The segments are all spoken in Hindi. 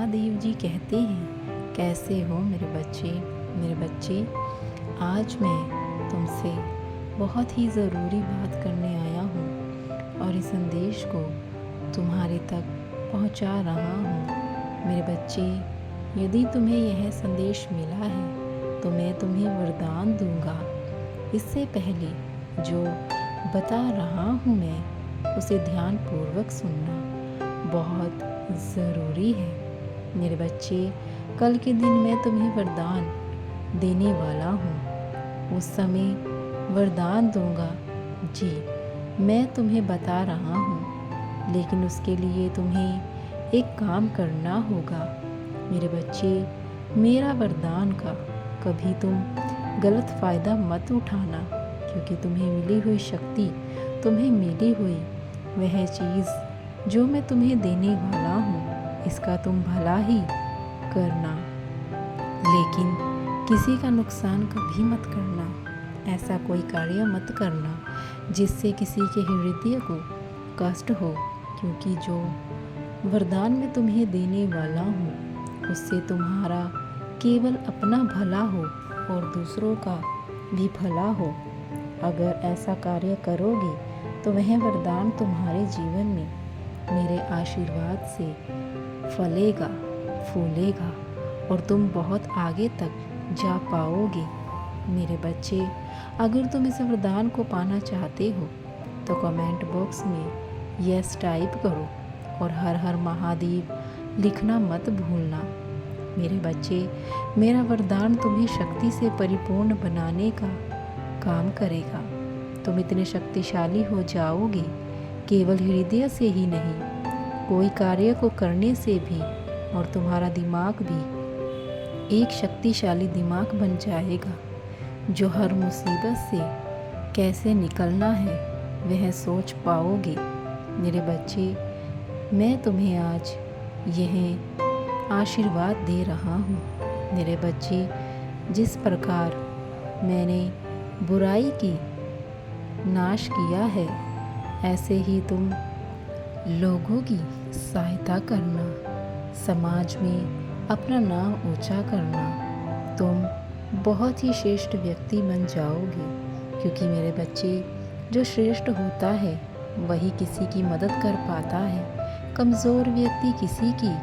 महादेव जी कहते हैं, कैसे हो मेरे बच्चे। मेरे बच्चे, आज मैं तुमसे बहुत ही ज़रूरी बात करने आया हूँ और इस संदेश को तुम्हारे तक पहुँचा रहा हूँ। मेरे बच्चे, यदि तुम्हें यह संदेश मिला है तो मैं तुम्हें वरदान दूंगा। इससे पहले जो बता रहा हूँ मैं, उसे ध्यानपूर्वक सुनना बहुत ज़रूरी है। मेरे बच्चे, कल के दिन मैं तुम्हें वरदान देने वाला हूँ। उस समय वरदान दूंगा जी, मैं तुम्हें बता रहा हूँ, लेकिन उसके लिए तुम्हें एक काम करना होगा। मेरे बच्चे, मेरा वरदान का कभी तुम गलत फ़ायदा मत उठाना, क्योंकि तुम्हें मिली हुई शक्ति, तुम्हें मिली हुई वह चीज़ जो मैं तुम्हें देने वाला हूँ, इसका तुम भला ही करना, लेकिन किसी का नुकसान कभी मत करना। ऐसा कोई कार्य मत करना जिससे किसी के हृदय को कष्ट हो, क्योंकि जो वरदान मैं तुम्हें देने वाला हूँ उससे तुम्हारा केवल अपना भला हो और दूसरों का भी भला हो। अगर ऐसा कार्य करोगे तो वह वरदान तुम्हारे जीवन में मेरे आशीर्वाद से फलेगा, फूलेगा और तुम बहुत आगे तक जा पाओगे। मेरे बच्चे, अगर तुम इस वरदान को पाना चाहते हो तो कमेंट बॉक्स में यस टाइप करो और हर हर महादेव लिखना मत भूलना। मेरे बच्चे, मेरा वरदान तुम्हें शक्ति से परिपूर्ण बनाने का काम करेगा। तुम इतने शक्तिशाली हो जाओगे, केवल हृदय से ही नहीं, कोई कार्य को करने से भी, और तुम्हारा दिमाग भी एक शक्तिशाली दिमाग बन जाएगा, जो हर मुसीबत से कैसे निकलना है वह सोच पाओगे। मेरे बच्चे, मैं तुम्हें आज यह आशीर्वाद दे रहा हूँ। मेरे बच्चे, जिस प्रकार मैंने बुराई की नाश किया है, ऐसे ही तुम लोगों की सहायता करना, समाज में अपना नाम ऊंचा करना। तुम बहुत ही श्रेष्ठ व्यक्ति बन जाओगे, क्योंकि मेरे बच्चे, जो श्रेष्ठ होता है वही किसी की मदद कर पाता है। कमज़ोर व्यक्ति किसी की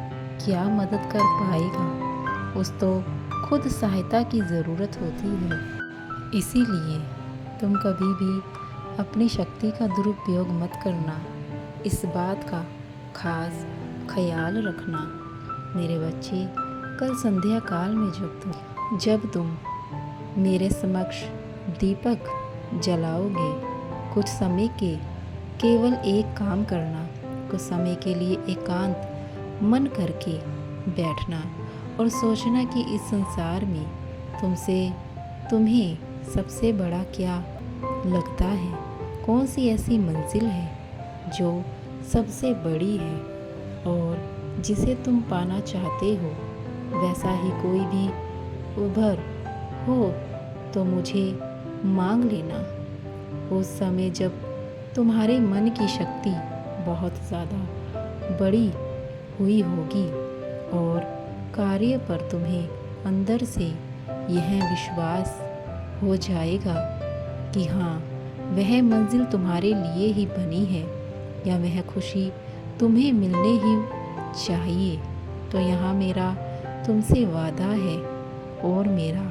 क्या मदद कर पाएगा, उस तो खुद सहायता की ज़रूरत होती है। इसीलिए तुम कभी भी अपनी शक्ति का दुरुपयोग मत करना, इस बात का खास ख्याल रखना। मेरे बच्चे, कल संध्या काल में जब तुम मेरे समक्ष दीपक जलाओगे, कुछ समय के केवल एक काम करना, कुछ समय के लिए एकांत मन करके बैठना और सोचना कि इस संसार में तुम्हें सबसे बड़ा क्या लगता है, कौन सी ऐसी मंजिल है जो सबसे बड़ी है और जिसे तुम पाना चाहते हो। वैसा ही कोई भी उभर हो तो मुझे मांग लेना। उस समय जब तुम्हारे मन की शक्ति बहुत ज़्यादा बड़ी हुई होगी और कार्य पर तुम्हें अंदर से यह विश्वास हो जाएगा कि हाँ, वह मंजिल तुम्हारे लिए ही बनी है या वह खुशी तुम्हें मिलने ही चाहिए, तो यहाँ मेरा तुमसे वादा है और मेरा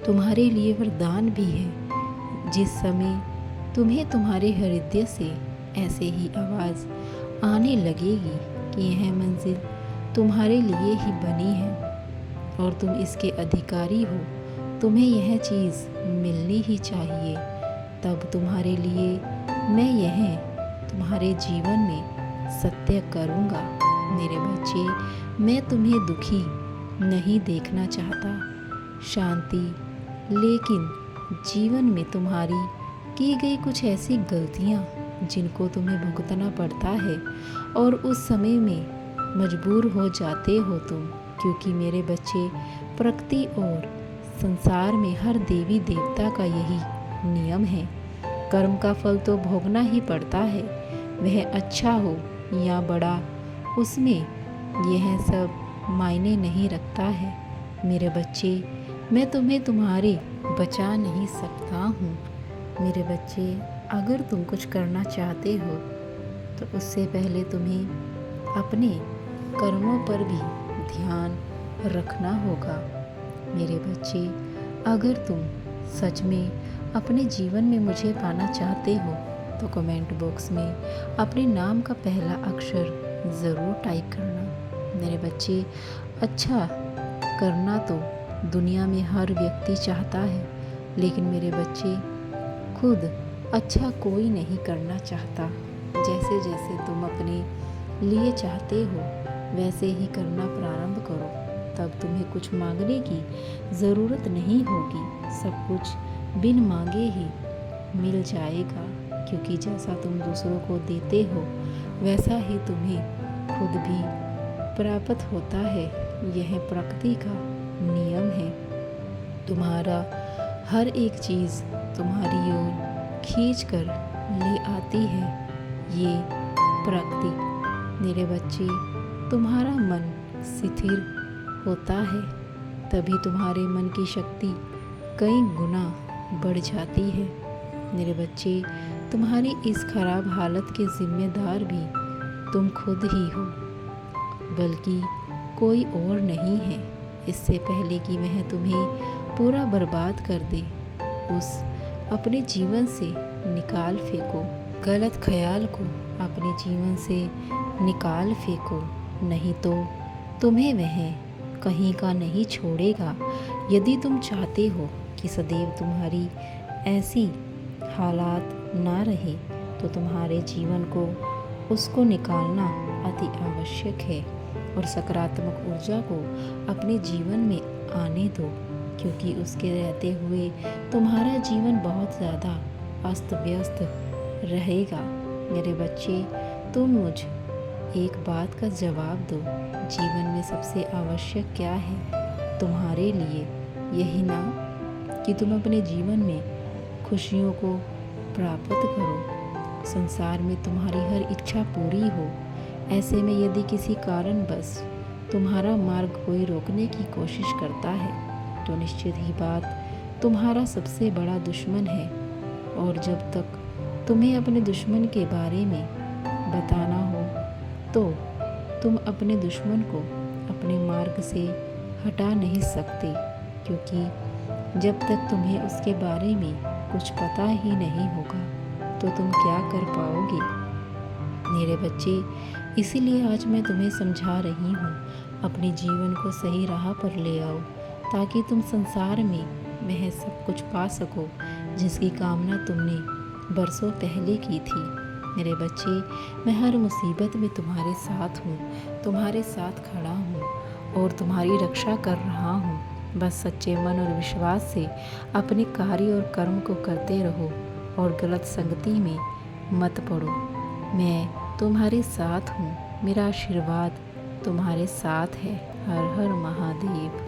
तुम्हारे लिए वरदान भी है। जिस समय तुम्हें तुम्हारे हृदय से ऐसे ही आवाज़ आने लगेगी कि यह मंजिल तुम्हारे लिए ही बनी है और तुम इसके अधिकारी हो, तुम्हें यह चीज़ मिलनी ही चाहिए, तब तुम्हारे लिए मैं यह तुम्हारे जीवन में सत्य करूँगा। मेरे बच्चे, मैं तुम्हें दुखी नहीं देखना चाहता, शांति, लेकिन जीवन में तुम्हारी की गई कुछ ऐसी गलतियाँ जिनको तुम्हें भुगतना पड़ता है और उस समय में मजबूर हो जाते हो तुम, क्योंकि मेरे बच्चे, प्रकृति और संसार में हर देवी देवता का यही नियम है। कर्म का फल तो भोगना ही पड़ता है, वह अच्छा हो या बड़ा, उसमें यह सब मायने नहीं रखता है। मेरे बच्चे, मैं तुम्हें तुम्हारे बचा नहीं सकता हूँ। मेरे बच्चे, अगर तुम कुछ करना चाहते हो तो उससे पहले तुम्हें अपने कर्मों पर भी ध्यान रखना होगा। मेरे बच्चे, अगर तुम सच में अपने जीवन में मुझे पाना चाहते हो तो कमेंट बॉक्स में अपने नाम का पहला अक्षर ज़रूर टाइप करना। मेरे बच्चे, अच्छा करना तो दुनिया में हर व्यक्ति चाहता है, लेकिन मेरे बच्चे, खुद अच्छा कोई नहीं करना चाहता। जैसे जैसे तुम अपने लिए चाहते हो वैसे ही करना प्रारंभ करो, तब तुम्हें कुछ मांगने की ज़रूरत नहीं होगी। सब कुछ बिन मांगे ही मिल जाएगा, क्योंकि जैसा तुम दूसरों को देते हो वैसा ही तुम्हें खुद भी प्राप्त होता है। यह प्रकृति का नियम है। तुम्हारा हर एक चीज़ तुम्हारी ओर खींच कर ले आती है ये प्रकृति। मेरे बच्चे, तुम्हारा मन शिथिल होता है तभी तुम्हारे मन की शक्ति कई गुना बढ़ जाती है। मेरे बच्चे, तुम्हारी इस खराब हालत के जिम्मेदार भी तुम खुद ही हो, बल्कि कोई और नहीं है। इससे पहले कि वह तुम्हें पूरा बर्बाद कर दे, उस अपने जीवन से निकाल फेंको। गलत ख्याल को अपने जीवन से निकाल फेंको, नहीं तो तुम्हें वह कहीं का नहीं छोड़ेगा। यदि तुम चाहते हो कि सदैव तुम्हारी ऐसी हालात ना रहे तो तुम्हारे जीवन को उसको निकालना अति आवश्यक है और सकारात्मक ऊर्जा को अपने जीवन में आने दो, क्योंकि उसके रहते हुए तुम्हारा जीवन बहुत ज़्यादा अस्त व्यस्त रहेगा। मेरे बच्चे, तुम मुझ एक बात का जवाब दो, जीवन में सबसे आवश्यक क्या है तुम्हारे लिए? यही ना कि तुम अपने जीवन में खुशियों को प्राप्त करो, संसार में तुम्हारी हर इच्छा पूरी हो। ऐसे में यदि किसी कारणवश तुम्हारा मार्ग कोई रोकने की कोशिश करता है तो निश्चित ही बात तुम्हारा सबसे बड़ा दुश्मन है। और जब तक तुम्हें अपने दुश्मन के बारे में बताना हो तो तुम अपने दुश्मन को अपने मार्ग से हटा नहीं सकते, क्योंकि जब तक तुम्हें उसके बारे में कुछ पता ही नहीं होगा तो तुम क्या कर पाओगे। मेरे बच्चे, इसीलिए आज मैं तुम्हें समझा रही हूँ, अपने जीवन को सही राह पर ले आओ ताकि तुम संसार में वह सब कुछ पा सको जिसकी कामना तुमने बरसों पहले की थी। मेरे बच्चे, मैं हर मुसीबत में तुम्हारे साथ हूँ, तुम्हारे साथ खड़ा हूँ और तुम्हारी रक्षा कर रहा हूँ। बस सच्चे मन और विश्वास से अपने कार्य और कर्म को करते रहो और गलत संगति में मत पड़ो। मैं तुम्हारे साथ हूँ, मेरा आशीर्वाद तुम्हारे साथ है। हर हर महादेव।